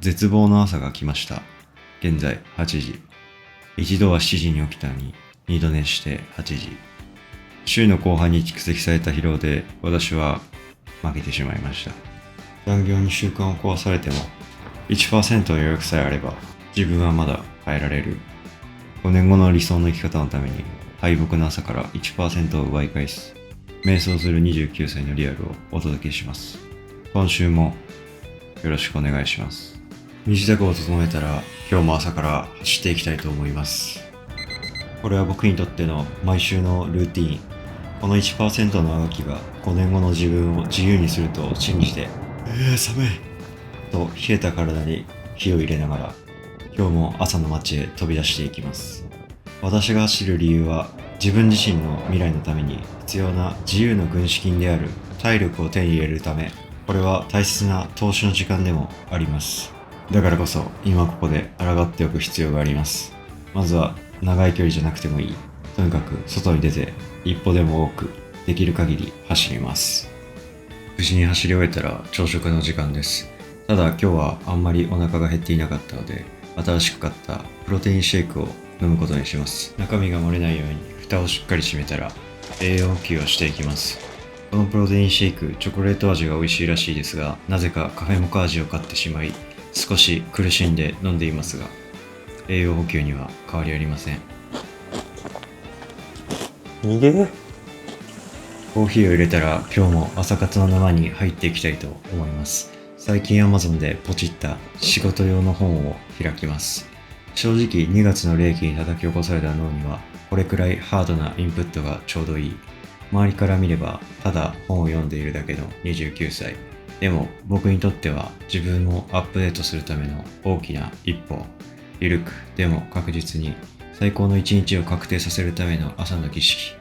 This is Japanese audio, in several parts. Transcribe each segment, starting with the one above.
絶望の朝が来ました。現在8時。一度は7時に起きたのに、二度寝して8時。週の後半に蓄積された疲労で、私は負けてしまいました。残業に習慣を壊されても、1% の余力さえあれば、自分はまだ変えられる。5年後の理想の生き方のために、敗北の朝から 1% を奪い返す。迷走する29歳のリアルをお届けします。今週もよろしくお願いします。身支度を整えたら今日も朝から走っていきたいと思います。これは僕にとっての毎週のルーティーン。この 1% のあがきが5年後の自分を自由にすると信じて、寒いと冷えた体に火を入れながら今日も朝の街へ飛び出していきます。私が走る理由は自分自身の未来のために必要な自由の軍資金である体力を手に入れるため、これは大切な投資の時間でもあります。だからこそ今ここで抗っておく必要があります。まずは長い距離じゃなくてもいい。とにかく外に出て一歩でも多くできる限り走ります。無事に走り終えたら朝食の時間です。ただ今日はあんまりお腹が減っていなかったので、新しく買ったプロテインシェイクを飲むことにします。中身が漏れないように蓋をしっかり閉めたら栄養補給をしていきます。このプロテインシェイク、チョコレート味が美味しいらしいですが、なぜかカフェモカ味を買ってしまい、少し苦しんで飲んでいますが、栄養補給には変わりありません。逃げコーヒーを入れたら今日も朝活の沼に入っていきたいと思います。最近 Amazon でポチった仕事用の本を開きます。正直2月の冷気に叩き起こされた脳にはこれくらいハードなインプットがちょうどいい。周りから見ればただ本を読んでいるだけの29歳。でも僕にとっては自分をアップデートするための大きな一歩。ゆるくでも確実に最高の一日を確定させるための朝の儀式。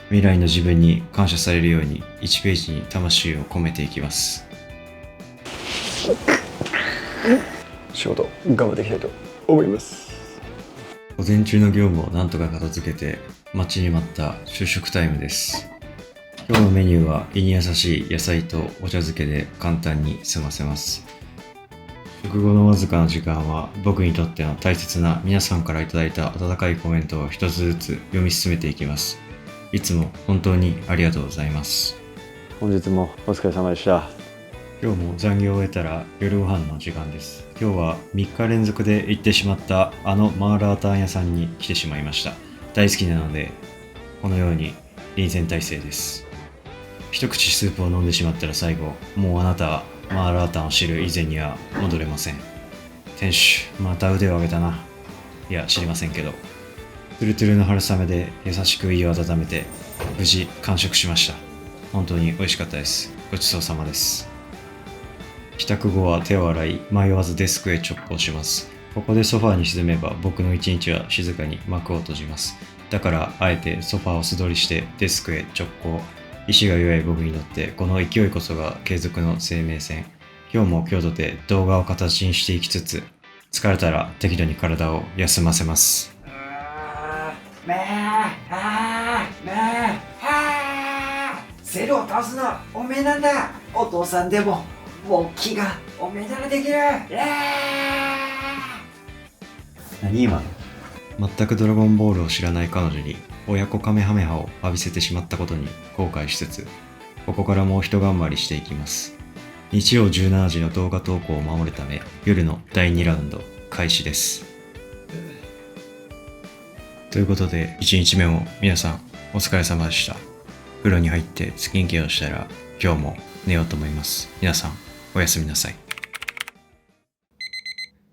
未来の自分に感謝されるように1ページに魂を込めていきます。仕事頑張っていきたいと思います。午前中の業務をなんとか片付けて待ちに待った昼食タイムです。今日のメニューは胃に優しい野菜とお茶漬けで簡単に済ませます。食後のわずかな時間は僕にとっての大切な皆さんからいただいた温かいコメントを一つずつ読み進めていきます。いつも本当にありがとうございます。本日もお疲れ様でした。今日も残業を終えたら夜ご飯の時間です。今日は3日連続で行ってしまったあのマーラータン屋さんに来てしまいました。大好きなのでこのように臨戦態勢です。一口スープを飲んでしまったら最後、もうあなたはマーラータンを知る以前には戻れません。店主、また腕を上げたな。いや、知りませんけど。トゥルトゥルの春雨で優しく胃を温めて無事完食しました。本当に美味しかったです。ごちそうさまです。帰宅後は手を洗い、迷わずデスクへ直行します。ここでソファーに沈めば僕の一日は静かに幕を閉じます。だからあえてソファーを素通りしてデスクへ直行。意志が弱い僕にとってこの勢いこそが継続の生命線。今日も今日とて動画を形にしていきつつ、疲れたら適度に体を休ませます。セルを倒すのはおめえなんだ。お父さんでももう気がおめえならできる。何今の？全くドラゴンボールを知らない彼女に親子カメハメハを浴びせてしまったことに後悔しつつ、ここからもう一頑張りしていきます。日曜17時の動画投稿を守るため夜の第2ラウンド開始です。ということで1日目も皆さんお疲れ様でした。風呂に入ってスキンケアをしたら今日も寝ようと思います。皆さんおやすみなさい。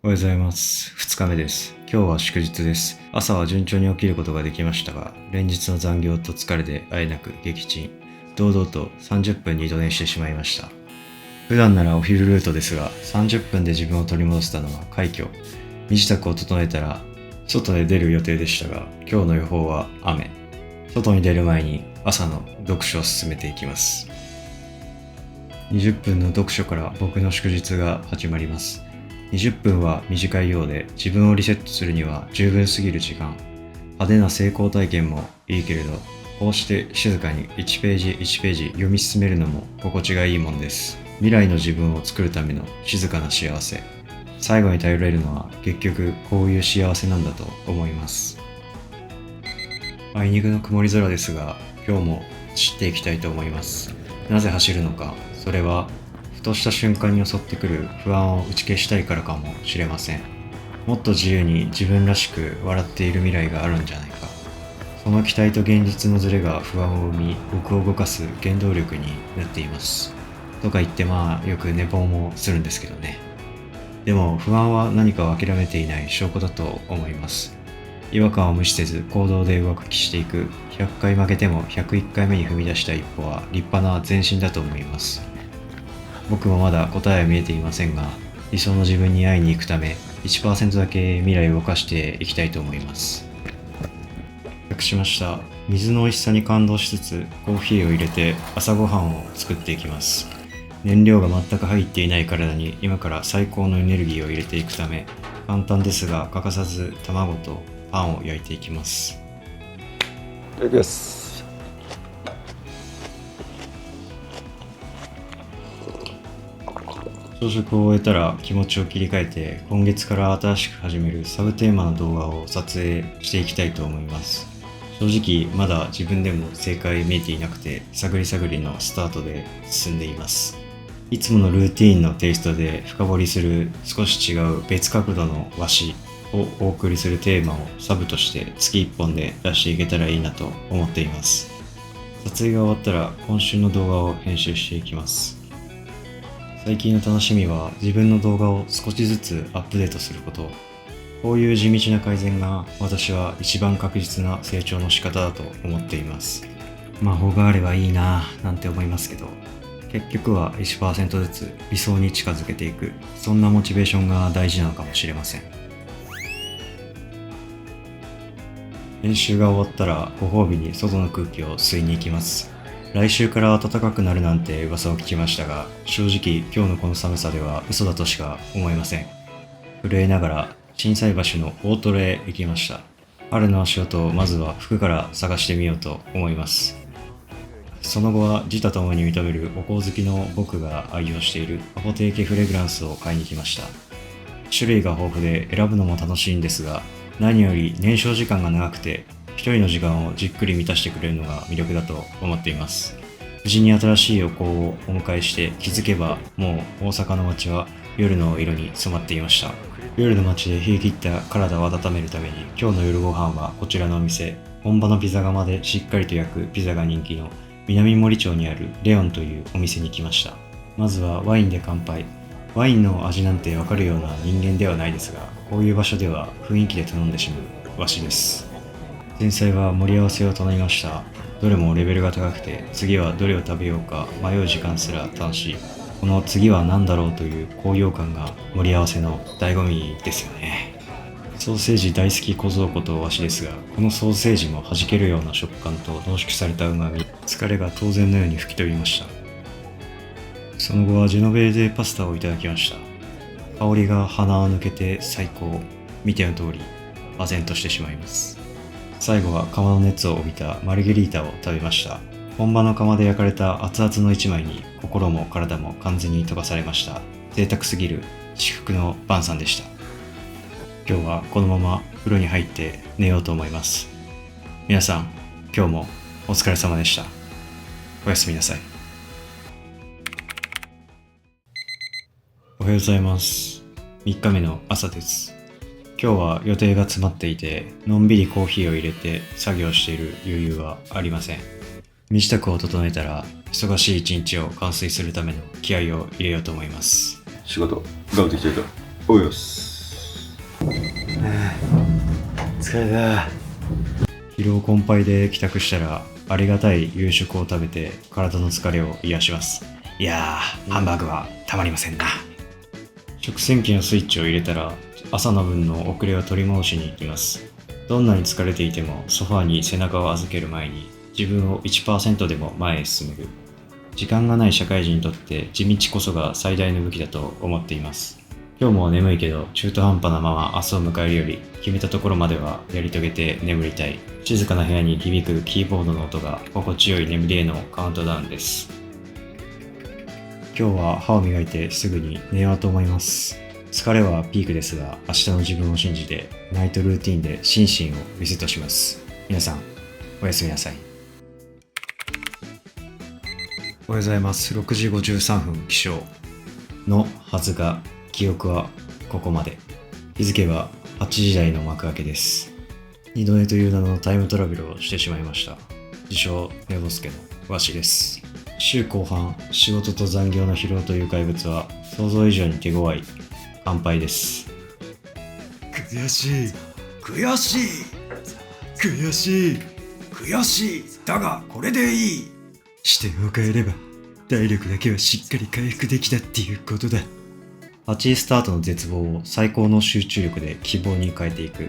おはようございます。2日目です。今日は祝日です。朝は順調に起きることができましたが、連日の残業と疲れであえなく撃沈。堂々と30分二度寝してしまいました。普段ならお昼ルートですが、30分で自分を取り戻せたのは快挙。身支度を整えたら、外で出る予定でしたが、今日の予報は雨。外に出る前に朝の読書を進めていきます。20分の読書から僕の祝日が始まります。20分は短いようで自分をリセットするには十分すぎる時間。派手な成功体験もいいけれど、こうして静かに1ページ1ページ読み進めるのも心地がいいもんです。未来の自分を作るための静かな幸せ。最後に頼れるのは結局こういう幸せなんだと思います。あいにくの曇り空ですが、今日も走っていきたいと思います。なぜ走るのか、それはふとした瞬間に襲ってくる不安を打ち消したいからかもしれません。もっと自由に自分らしく笑っている未来があるんじゃないか。その期待と現実のズレが不安を生み、僕を動かす原動力になっています。とか言ってよく寝坊もするんですけどね。でも不安は何かを諦めていない証拠だと思います。違和感を無視せず行動で上書きしていく。100回負けても101回目に踏み出した一歩は立派な前進だと思います。僕もまだ答えは見えていませんが、理想の自分に会いに行くため 1% だけ未来を動かしていきたいと思います。訳しました。水の美味しさに感動しつつコーヒーを入れて朝ごはんを作っていきます。燃料が全く入っていない体に今から最高のエネルギーを入れていくため、簡単ですが欠かさず卵とパンを焼いていきます。いただきます。朝食を終えたら気持ちを切り替えて、今月から新しく始めるサブテーマの動画を撮影していきたいと思います。正直まだ自分でも正解見えていなくて、探り探りのスタートで進んでいます。いつものルーティーンのテイストで深掘りする少し違う別角度の和紙をお送りするテーマをサブとして月1本で出していけたらいいなと思っています。撮影が終わったら今週の動画を編集していきます。最近の楽しみは自分の動画を少しずつアップデートすること。こういう地道な改善が私は一番確実な成長の仕方だと思っています。魔法があればいいなぁなんて思いますけど、結局は 1% ずつ理想に近づけていく、そんなモチベーションが大事なのかもしれません。練習が終わったらご褒美に外の空気を吸いに行きます。来週から暖かくなるなんて噂を聞きましたが、正直今日のこの寒さでは嘘だとしか思えません。震えながら心斎橋の大トロへ行きました。春の足音をまずは服から探してみようと思います。その後は自他ともに認めるお香好きの僕が愛用しているアポテーケフレグランスを買いに来ました。種類が豊富で選ぶのも楽しいんですが、何より燃焼時間が長くて一人の時間をじっくり満たしてくれるのが魅力だと思っています。無事に新しいお香をお迎えして気づけばもう大阪の街は夜の色に染まっていました。夜の街で冷え切った体を温めるために今日の夜ご飯はこちらのお店、本場のピザ窯でしっかりと焼くピザが人気の南森町にあるレオンというお店に来ました。まずはワインで乾杯。ワインの味なんてわかるような人間ではないですが、こういう場所では雰囲気で頼んでしまうわしです。前菜は盛り合わせを頼みました。どれもレベルが高くて、次はどれを食べようか迷う時間すら楽しい。この次は何だろうという高揚感が盛り合わせの醍醐味ですよね。ソーセージ大好き小僧ことわしですが、このソーセージも弾けるような食感と濃縮された旨味、疲れが当然のように吹き飛びました。その後はジェノベーゼパスタをいただきました。香りが鼻を抜けて最高。見ての通り、唖然としてしまいます。最後は窯の熱を帯びたマルゲリータを食べました。本場の窯で焼かれた熱々の一枚に心も体も完全に飛ばされました。贅沢すぎる至福の晩餐でした。今日はこのまま風呂に入って寝ようと思います。皆さん、今日もお疲れ様でした。おやすみなさい。おはようございます。3日目の朝です。今日は予定が詰まっていて、のんびりコーヒーを入れて作業している余裕はありません。身支度を整えたら、忙しい一日を完遂するための気合を入れようと思います。仕事頑張っていきたいと思います。疲れた。疲労困憊で帰宅したら、ありがたい夕食を食べて体の疲れを癒します。いやー、ハンバーグはたまりませんな。食洗機のスイッチを入れたら、朝の分の遅れを取り戻しに行きます。どんなに疲れていてもソファーに背中を預ける前に自分を 1% でも前へ進める。時間がない社会人にとって地道こそが最大の武器だと思っています。今日も眠いけど中途半端なまま明日を迎えるより決めたところまではやり遂げて眠りたい。静かな部屋に響くキーボードの音が心地よい眠りへのカウントダウンです。今日は歯を磨いてすぐに寝ようと思います。疲れはピークですが、明日の自分を信じてナイトルーティンで心身をリセットします。皆さん、おやすみなさい。おはようございます。6時53分起床のはずが、記憶はここまで。日付は8時台の幕開けです。二度寝という名のタイムトラベルをしてしまいました。自称寝ぼすけのわしです。週後半、仕事と残業の疲労という怪物は想像以上に手強い乾杯です。悔しい悔しい悔しい悔しい、だがこれでいい。視点を変えれば体力だけはしっかり回復できたっていうことだ。8時スタートの絶望を最高の集中力で希望に変えていく。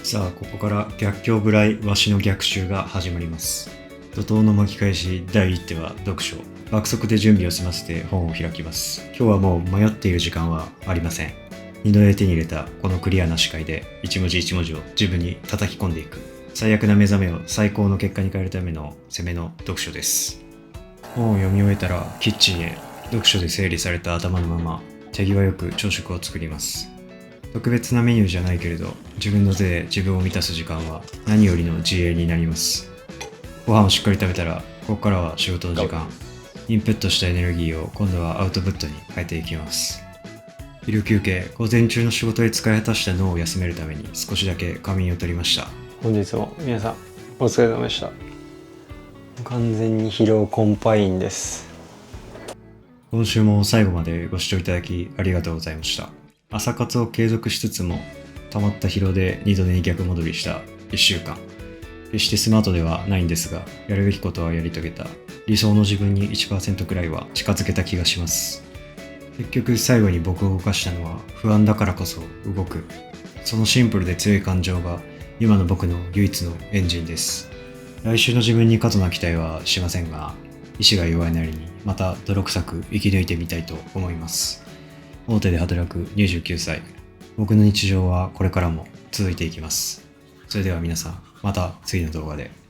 さあ、ここから逆境ブライわしの逆襲が始まります。怒涛の巻き返し第一手は読書。爆速で準備を済ませて本を開きます。今日はもう迷っている時間はありません。二度で手に入れたこのクリアな視界で一文字一文字を自分に叩き込んでいく。最悪な目覚めを最高の結果に変えるための攻めの読書です。本を読み終えたらキッチンへ。読書で整理された頭のまま手際よく朝食を作ります。特別なメニューじゃないけれど、自分の手で自分を満たす時間は何よりの自衛になります。ご飯をしっかり食べたら、ここからは仕事の時間。インプットしたエネルギーを今度はアウトプットに変えていきます。昼休憩、午前中の仕事で使い果たした脳を休めるために少しだけ仮眠を取りました。本日も皆さんお疲れ様でした。完全に疲労コンパインです。今週も最後までご視聴いただきありがとうございました。朝活を継続しつつも、溜まった疲労で二度寝に逆戻りした1週間。決してスマートではないんですが、やるべきことはやり遂げた。理想の自分に 1% くらいは近づけた気がします。結局最後に僕を動かしたのは不安だからこそ動く。そのシンプルで強い感情が今の僕の唯一のエンジンです。来週の自分に過度な期待はしませんが、意志が弱いなりにまた泥臭く生き抜いてみたいと思います。大手で働く29歳。僕の日常はこれからも続いていきます。それでは皆さん、また次の動画で。